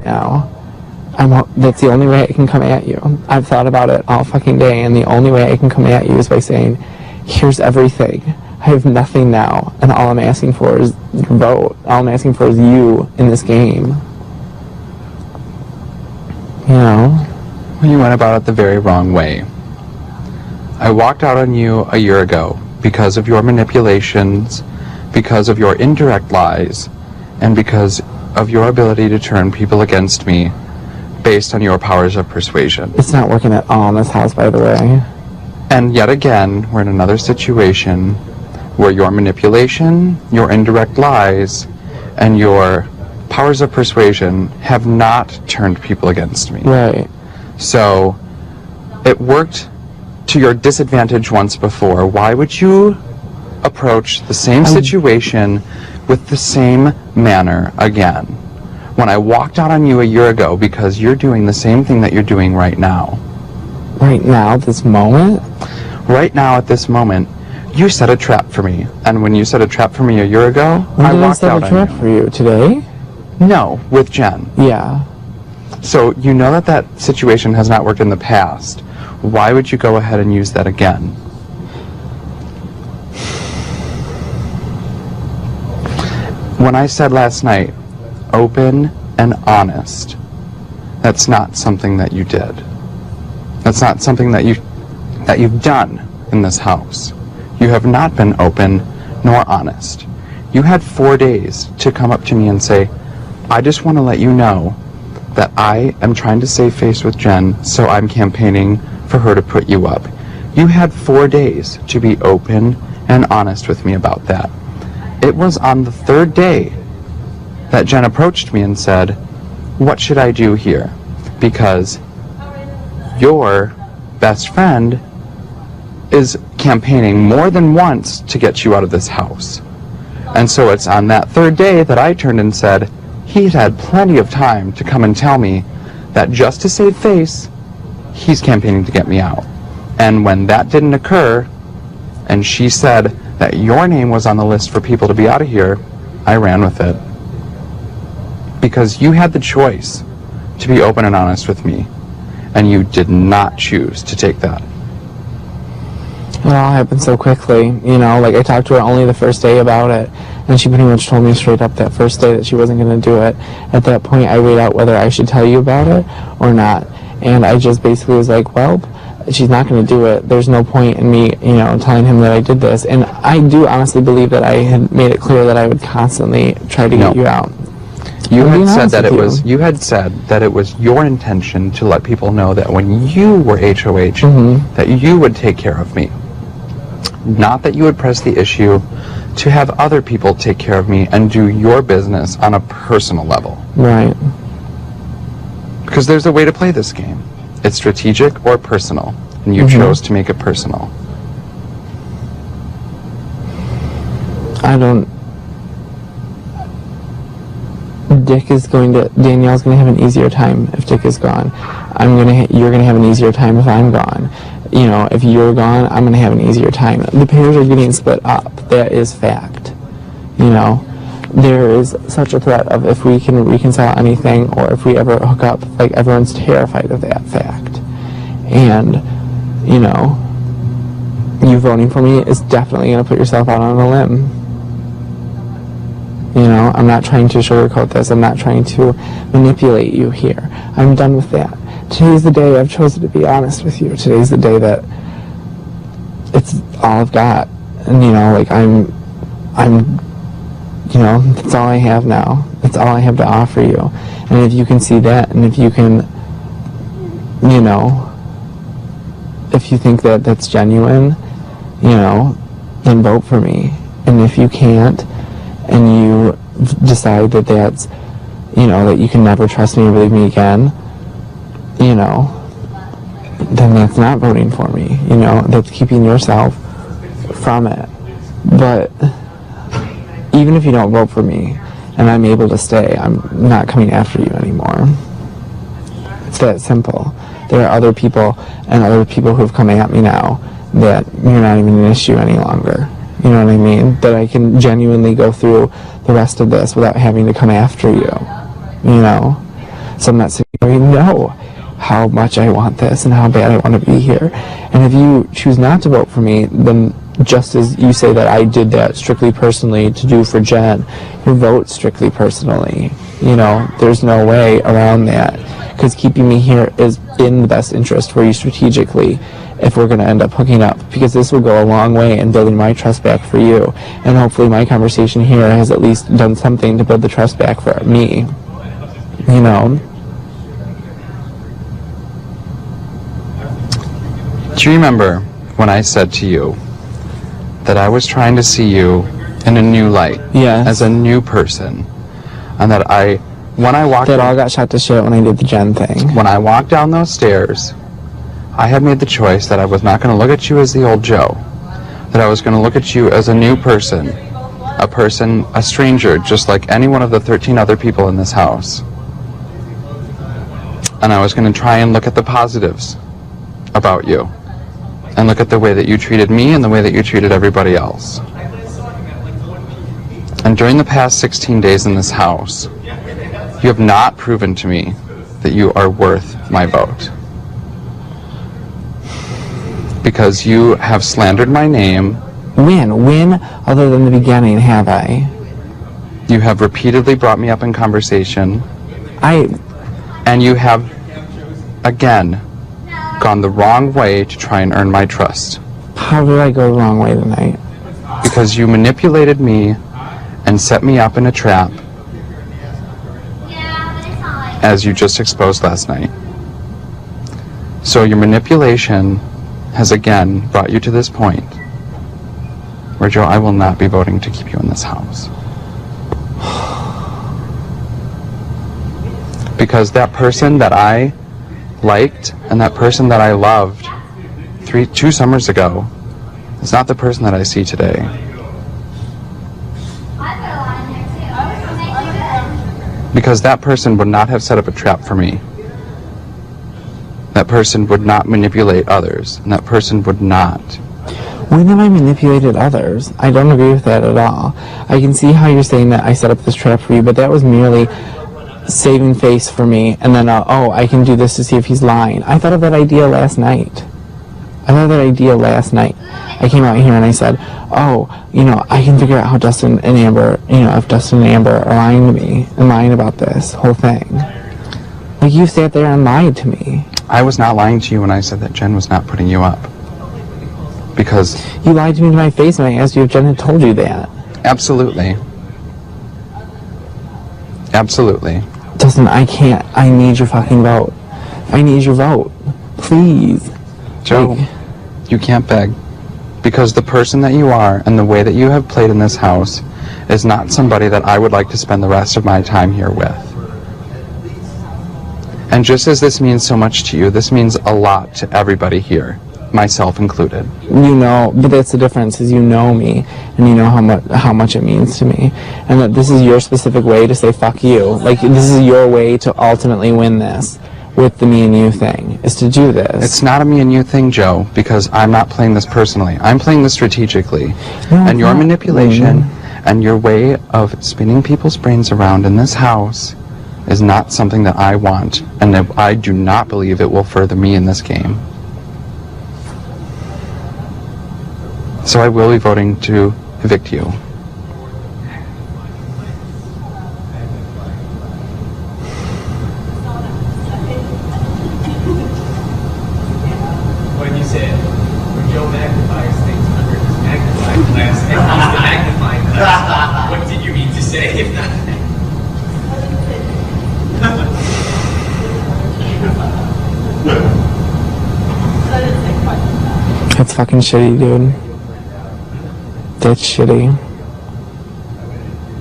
now. That's the only way I can come at you. I've thought about it all fucking day, and the only way I can come at you is by saying, here's everything. I have nothing now, and all I'm asking for is your vote. All I'm asking for is you in this game. You know? Well, you went about it the very wrong way. I walked out on you a year ago because of your manipulations, because of your indirect lies, and because of your ability to turn people against me based on your powers of persuasion. It's not working at all in this house, by the way. And yet again, we're in another situation where your manipulation, your indirect lies, and your powers of persuasion have not turned people against me. Right. So, it worked to your disadvantage once before. Why would you approach the same situation with the same manner again? When I walked out on you a year ago because you're doing the same thing that you're doing right now. Right now, this moment? Right now, at this moment, you set a trap for me. And when you set a trap for me a year ago, I walked out on you. When did I set a trap for you? Today? No, with Jen. Yeah. So you know that that situation has not worked in the past. Why would you go ahead and use that again? When I said last night, open and honest, that's not something that you did. That's not something that you've done in this house. You have not been open nor honest. You had 4 days to come up to me and say, I just want to let you know that I am trying to save face with Jen, so I'm campaigning for her to put you up. You had 4 days to be open and honest with me about that. It was on the third day that Jen approached me and said, what should I do here? Because your best friend is campaigning more than once to get you out of this house. And so it's on that third day that I turned and said, he's had plenty of time to come and tell me that just to save face, he's campaigning to get me out. And when that didn't occur, and she said that your name was on the list for people to be out of here, I ran with it. Because you had the choice to be open and honest with me, and you did not choose to take that. It all happened so quickly, you know, like I talked to her only the first day about it, and she pretty much told me straight up that first day that she wasn't going to do it. At that point, I weighed out whether I should tell you about it or not, and I just basically was like, well, she's not going to do it. There's no point in me, you know, telling him that I did this, and I do honestly believe that I had made it clear that I would constantly try to get you out. You had said that it was your intention to let people know that when you were HOH, that you would take care of me. Not that you would press the issue to have other people take care of me and do your business on a personal level. Right. Because there's a way to play this game. It's strategic or personal, and you chose to make it personal. Danielle's going to have an easier time if Dick is gone. You're going to have an easier time if I'm gone. You know, if you're gone, I'm going to have an easier time. The pairs are getting split up. That is fact. You know, there is such a threat of if we can reconcile anything or if we ever hook up, like everyone's terrified of that fact. And, you know, you voting for me is definitely going to put yourself out on a limb. You know, I'm not trying to sugarcoat this. I'm not trying to manipulate you here. I'm done with that. Today's the day I've chosen to be honest with you. Today's the day that it's all I've got. And, you know, like I'm, you know, that's all I have now. That's all I have to offer you. And if you can see that, and if you can, you know, if you think that that's genuine, you know, then vote for me. And if you can't, and you decide that that's, you know, that you can never trust me or believe me again, you know, then that's not voting for me. You know, that's keeping yourself from it. But even if you don't vote for me and I'm able to stay, I'm not coming after you anymore. It's that simple. There are other people who have come at me now that you're not even an issue any longer. You know what I mean? That I can genuinely go through the rest of this without having to come after you. You know? So I'm not sitting here, you know how much I want this and how bad I want to be here. And if you choose not to vote for me, then just as you say that I did that strictly personally to do for Jen, you vote strictly personally. You know, there's no way around that. Because keeping me here is in the best interest for you strategically if we're going to end up hooking up. Because this will go a long way in building my trust back for you. And hopefully my conversation here has at least done something to build the trust back for me. You know? Do you remember when I said to you that I was trying to see you in a new light? Yes. As a new person. And that when I walked... That all got shot to shit when I did the Jen thing. When I walked down those stairs, I had made the choice that I was not going to look at you as the old Joe. That I was going to look at you as a new person. A stranger, just like any one of the 13 other people in this house. And I was going to try and look at the positives about you. And look at the way that you treated me and the way that you treated everybody else. And during the past 16 days in this house, you have not proven to me that you are worth my vote. Because you have slandered my name. When, other than the beginning, have I? You have repeatedly brought me up in conversation. And you have, again, gone the wrong way to try and earn my trust. How did I go the wrong way tonight? Because you manipulated me and set me up in a trap, as you just exposed last night. So your manipulation has again brought you to this point where, Joe, I will not be voting to keep you in this house. Because that person that I liked and that person that I loved 2 summers ago is not the person that I see today. Because that person would not have set up a trap for me. That person would not manipulate others, and that person would not. When have I manipulated others? I don't agree with that at all. I can see how you're saying that I set up this trap for you, but that was merely saving face for me, and then, I can do this to see if he's lying. I thought of that idea last night. I came out here and I said, I can figure out how Dustin and Amber, if Dustin and Amber are lying to me and lying about this whole thing. Like, you sat there and lied to me. I was not lying to you when I said that Jen was not putting you up. Because... You lied to me to my face when I asked you if Jen had told you that. Absolutely. Absolutely. Dustin, I can't. I need your fucking vote. I need your vote. Please. Joe, you can't beg. Because the person that you are and the way that you have played in this house is not somebody that I would like to spend the rest of my time here with. And just as this means so much to you, this means a lot to everybody here, myself included. But that's the difference, is you know me, and you know how much it means to me. And that this is your specific way to say fuck you. Like, this is your way to ultimately win this with the me and you thing, is to do this. It's not a me and you thing, Joe, because I'm not playing this personally. I'm playing this strategically. No, and your manipulation and your way of spinning people's brains around in this house is not something that I want, and that I do not believe it will further me in this game. So I will be voting to evict you. When you said, when Joe magnifies things under his magnifying glass, and he's the magnifying glass, what did you mean to say? That's fucking shitty, dude. That's shitty.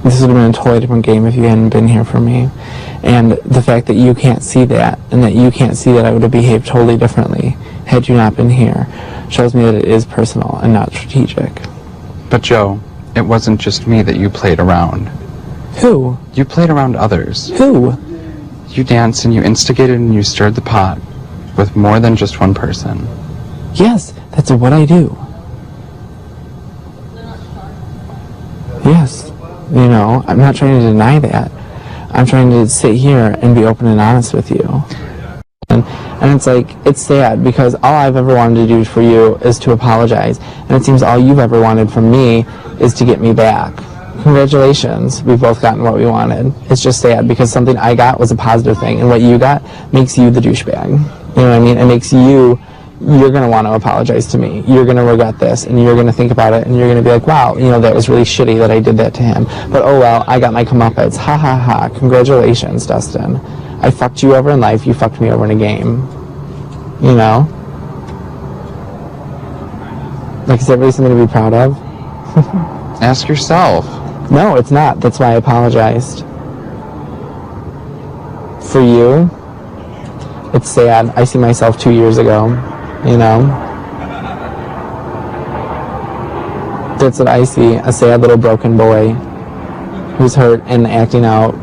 This would have been a totally different game if you hadn't been here for me. And the fact that you can't see that, and that you can't see that I would have behaved totally differently had you not been here, shows me that it is personal and not strategic. But Joe, it wasn't just me that you played around. Who? You played around others. Who? You danced and you instigated and you stirred the pot with more than just one person. Yes, that's what I do. Yes. I'm not trying to deny that. I'm trying to sit here and be open and honest with you. And it's like, it's sad because all I've ever wanted to do for you is to apologize. And it seems all you've ever wanted from me is to get me back. Congratulations, we've both gotten what we wanted. It's just sad because something I got was a positive thing, and what you got makes you the douchebag. You know what I mean? It makes you're going to want to apologize to me. You're going to regret this, and you're going to think about it, and you're going to be like, wow, that was really shitty that I did that to him. But oh well, I got my comeuppance. Ha ha ha. Congratulations, Dustin. I fucked you over in life, you fucked me over in a game. Like, is that really something to be proud of? Ask yourself. No, it's not. That's why I apologized. For you, it's sad. I see myself 2 years ago, That's what I see, a sad little broken boy who's hurt and acting out.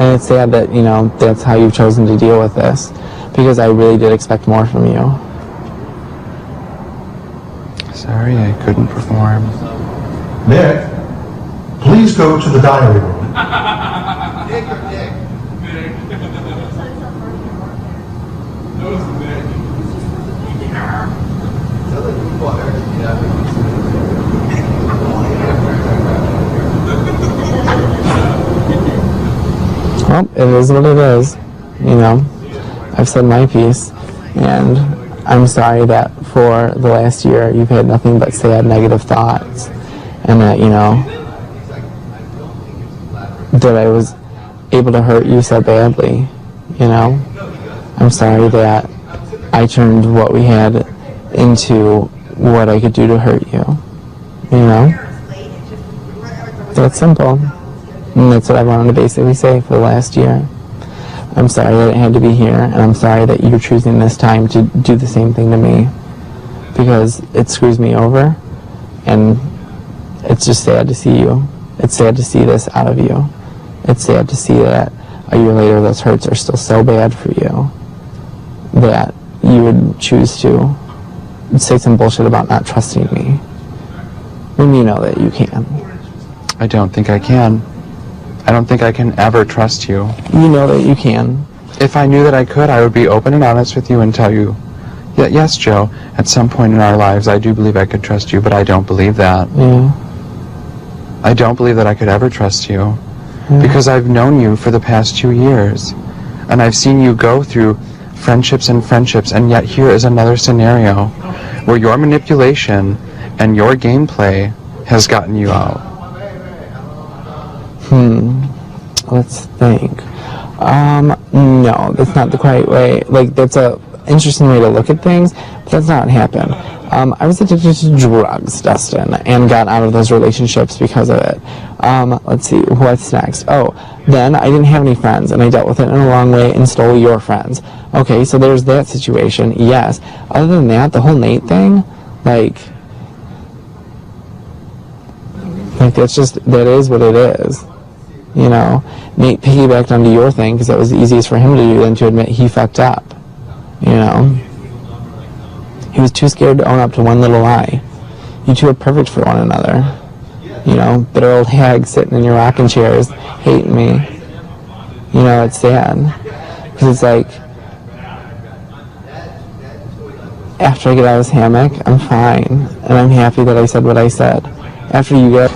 And it's sad that, that's how you've chosen to deal with this, because I really did expect more from you. Sorry, I couldn't perform. Nick, please go to the diary room. Nick or Nick? Nick. That was Nick. Well, it is what it is. I've said my piece, and I'm sorry that for the last year you've had nothing but sad, negative thoughts, and that, that I was able to hurt you so badly, I'm sorry that I turned what we had into what I could do to hurt you, That's simple. And that's what I wanted to basically say for the last year. I'm sorry that it had to be here, and I'm sorry that you're choosing this time to do the same thing to me, because it screws me over, and it's just sad to see you. It's sad to see this out of you. It's sad to see that a year later those hurts are still so bad for you that you would choose to say some bullshit about not trusting me when you know that you can. I don't think I can. I don't think I can ever trust you. You know that you can. If I knew that I could, I would be open and honest with you and tell you, yes, Joe, at some point in our lives, I do believe I could trust you, but I don't believe that. Yeah. I don't believe that I could ever trust you, because I've known you for the past 2 years, and I've seen you go through friendships, and yet here is another scenario where your manipulation and your gameplay has gotten you out. Let's think. No, that's not the quite way. Like, that's a interesting way to look at things, but that's not what happened. I was addicted to drugs, Dustin, and got out of those relationships because of it. Let's see, what's next? Oh, then I didn't have any friends, and I dealt with it in a wrong way and stole your friends. Okay, so there's that situation, yes. Other than that, the whole Nate thing, like that is what it is. Nate piggybacked onto your thing because that was the easiest for him to do than to admit he fucked up. He was too scared to own up to one little lie. You two are perfect for one another. Bitter old hag sitting in your rocking chairs, hating me. It's sad. Because it's like, after I get out of this hammock, I'm fine. And I'm happy that I said what I said. After you get...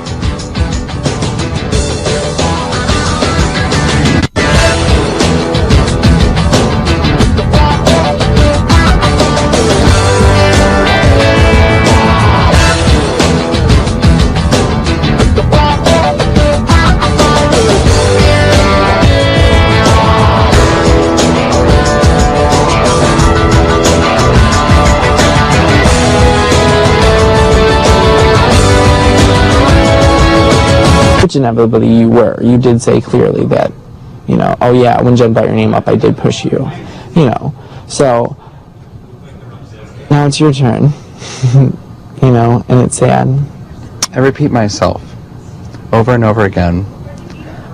Which inevitably you did say clearly that, oh yeah, when Jen brought your name up, I did push you, so now it's your turn, and it's sad. I repeat myself over and over again.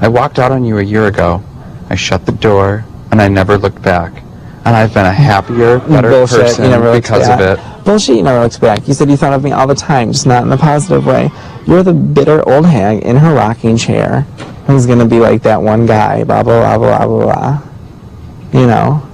I walked out on you a year ago. I shut the door, and I never looked back. And I've been a happier, better person because of it. Bullshit, you never looked back. You said you thought of me all the time, just not in a positive way. You're the bitter old hag in her rocking chair, who's going to be like that one guy, blah, blah, blah, blah, blah, blah. You know?